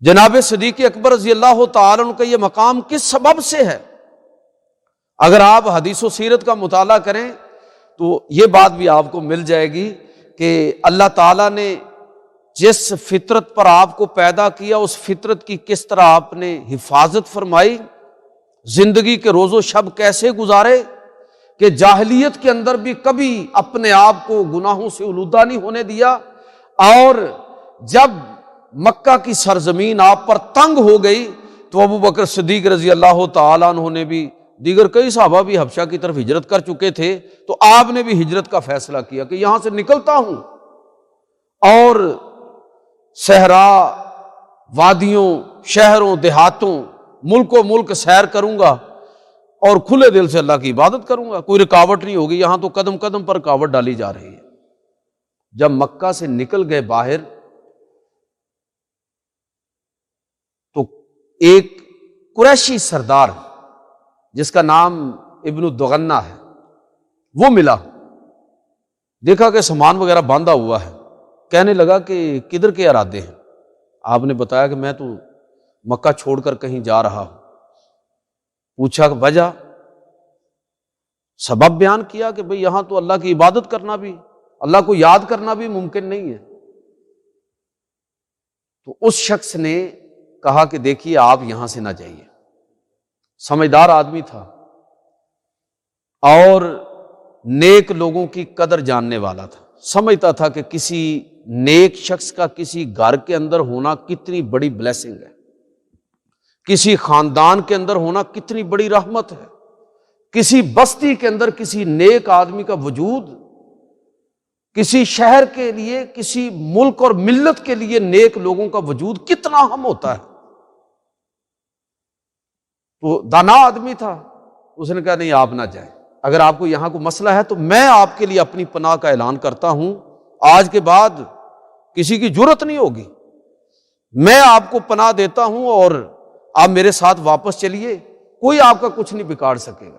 جناب صدیق اکبر رضی اللہ تعالیٰ عنہ کا یہ مقام کس سبب سے ہے؟ اگر آپ حدیث و سیرت کا مطالعہ کریں تو یہ بات بھی آپ کو مل جائے گی کہ اللہ تعالیٰ نے جس فطرت پر آپ کو پیدا کیا اس فطرت کی کس طرح آپ نے حفاظت فرمائی، زندگی کے روز و شب کیسے گزارے کہ جاہلیت کے اندر بھی کبھی اپنے آپ کو گناہوں سے آلودہ نہیں ہونے دیا، اور جب مکہ کی سرزمین آپ پر تنگ ہو گئی تو ابو بکر صدیق رضی اللہ تعالیٰ عنہ نے بھی، دیگر کئی صحابہ بھی حبشہ کی طرف ہجرت کر چکے تھے، تو آپ نے بھی ہجرت کا فیصلہ کیا کہ یہاں سے نکلتا ہوں اور صحرا، وادیوں، شہروں، دیہاتوں، ملک و ملک سیر کروں گا اور کھلے دل سے اللہ کی عبادت کروں گا، کوئی رکاوٹ نہیں ہوگی۔ یہاں تو قدم قدم پر رکاوٹ ڈالی جا رہی ہے۔ جب مکہ سے نکل گئے باہر تو ایک قریشی سردار جس کا نام ابن الدغنہ ہے وہ ملا، دیکھا کہ سامان وغیرہ باندھا ہوا ہے، کہنے لگا کہ کدھر کے ارادے ہیں؟ آپ نے بتایا کہ میں تو مکہ چھوڑ کر کہیں جا رہا ہوں۔ پوچھا کہ وجہ، سبب بیان کیا کہ بھئی یہاں تو اللہ کی عبادت کرنا بھی، اللہ کو یاد کرنا بھی ممکن نہیں ہے۔ تو اس شخص نے کہا کہ دیکھیے آپ یہاں سے نہ جائیے، سمجھدار آدمی تھا اور نیک لوگوں کی قدر جاننے والا تھا، سمجھتا تھا کہ کسی نیک شخص کا کسی گھر کے اندر ہونا کتنی بڑی بلیسنگ ہے، کسی خاندان کے اندر ہونا کتنی بڑی رحمت ہے، کسی بستی کے اندر کسی نیک آدمی کا وجود، کسی شہر کے لیے، کسی ملک اور ملت کے لیے نیک لوگوں کا وجود کتنا اہم ہوتا ہے۔ تو دانا آدمی تھا، اس نے کہا نہیں آپ نہ جائیں، اگر آپ کو یہاں کو مسئلہ ہے تو میں آپ کے لیے اپنی پناہ کا اعلان کرتا ہوں، آج کے بعد کسی کی جرت نہیں ہوگی، میں آپ کو پناہ دیتا ہوں اور آپ میرے ساتھ واپس چلیے، کوئی آپ کا کچھ نہیں بگاڑ سکے گا۔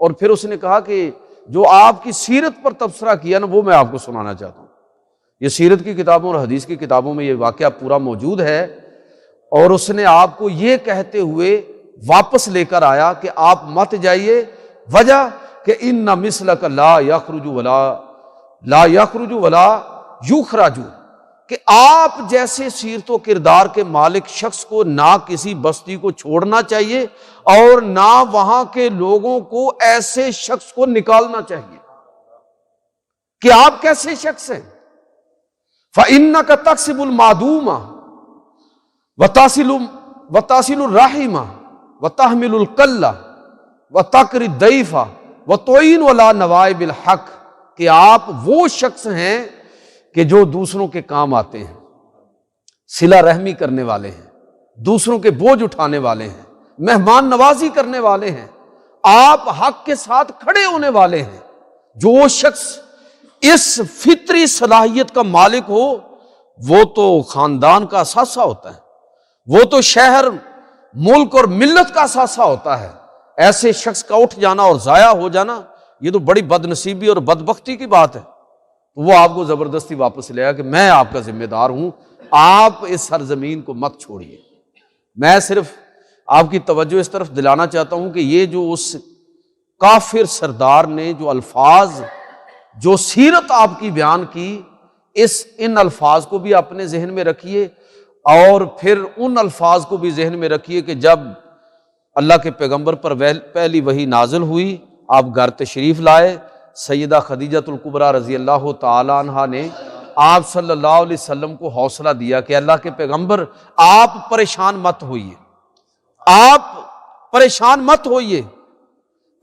اور پھر اس نے کہا کہ جو آپ کی سیرت پر تبصرہ کیا نا وہ میں آپ کو سنانا چاہتا ہوں۔ یہ سیرت کی کتابوں اور حدیث کی کتابوں میں یہ واقعہ پورا موجود ہے، اور اس نے آپ کو یہ کہتے ہوئے واپس لے کر آیا کہ آپ مت جائیے، وجہ کہ ان مثلک لا یخرج ولا یخرج، کہ آپ جیسے سیرت و کردار کے مالک شخص کو نہ کسی بستی کو چھوڑنا چاہیے اور نہ وہاں کے لوگوں کو ایسے شخص کو نکالنا چاہیے کہ آپ کیسے شخص ہیں۔ فَإِنَّكَ تَكْسِبُ الْمَعْدُومَ وَتَصِلُ الرَّحِمَ وَتَحْمِلُ الْكَلَّ وَتَقْرِي الضَّيْفَ وَتُعِينُ عَلَى نَوَائِبِ الْحَقِّ، کہ آپ وہ شخص ہیں کہ جو دوسروں کے کام آتے ہیں، صلہ رحمی کرنے والے ہیں، دوسروں کے بوجھ اٹھانے والے ہیں، مہمان نوازی کرنے والے ہیں، آپ حق کے ساتھ کھڑے ہونے والے ہیں۔ جو شخص اس فطری صلاحیت کا مالک ہو وہ تو خاندان کا اثاثہ ہوتا ہے، وہ تو شہر، ملک اور ملت کا اثاثہ ہوتا ہے۔ ایسے شخص کا اٹھ جانا اور ضائع ہو جانا یہ تو بڑی بد نصیبی اور بدبختی کی بات ہے۔ وہ آپ کو زبردستی واپس لے آیا کہ میں آپ کا ذمہ دار ہوں، آپ اس سرزمین کو مت چھوڑیے۔ میں صرف آپ کی توجہ اس طرف دلانا چاہتا ہوں کہ یہ جو اس کافر سردار نے جو الفاظ، جو سیرت آپ کی بیان کی، ان الفاظ کو بھی اپنے ذہن میں رکھیے، اور پھر ان الفاظ کو بھی ذہن میں رکھیے کہ جب اللہ کے پیغمبر پر پہلی وحی نازل ہوئی، آپ گھر تشریف لائے، سیدہ خدیجۃ الکبریٰ رضی اللہ تعالی عنہا نے آپ صلی اللہ علیہ وسلم کو حوصلہ دیا کہ اللہ کے پیغمبر آپ پریشان مت ہوئیے، آپ پریشان مت ہوئیے،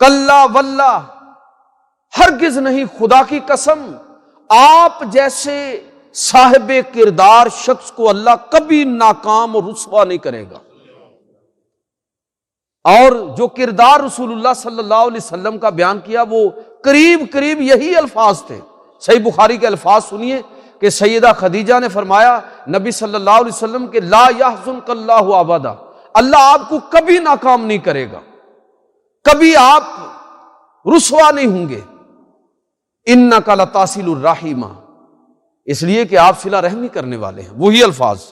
کلا واللہ، ہرگز نہیں، خدا کی قسم، آپ جیسے صاحب کردار شخص کو اللہ کبھی ناکام اور رسوا نہیں کرے گا۔ اور جو کردار رسول اللہ صلی اللہ علیہ وسلم کا بیان کیا وہ قریب قریب یہی الفاظ تھے۔ صحیح بخاری کے الفاظ سنیے کہ سیدہ خدیجہ نے فرمایا نبی صلی اللہ علیہ وسلم کہ لا یحزنک اللہ ابدا، اللہ آپ کو کبھی ناکام نہیں کرے گا، کبھی آپ رسوا نہیں ہوں گے۔ انک لتصل الرحم، اس لیے کہ آپ صلہ رحمی کرنے والے ہیں، وہی الفاظ۔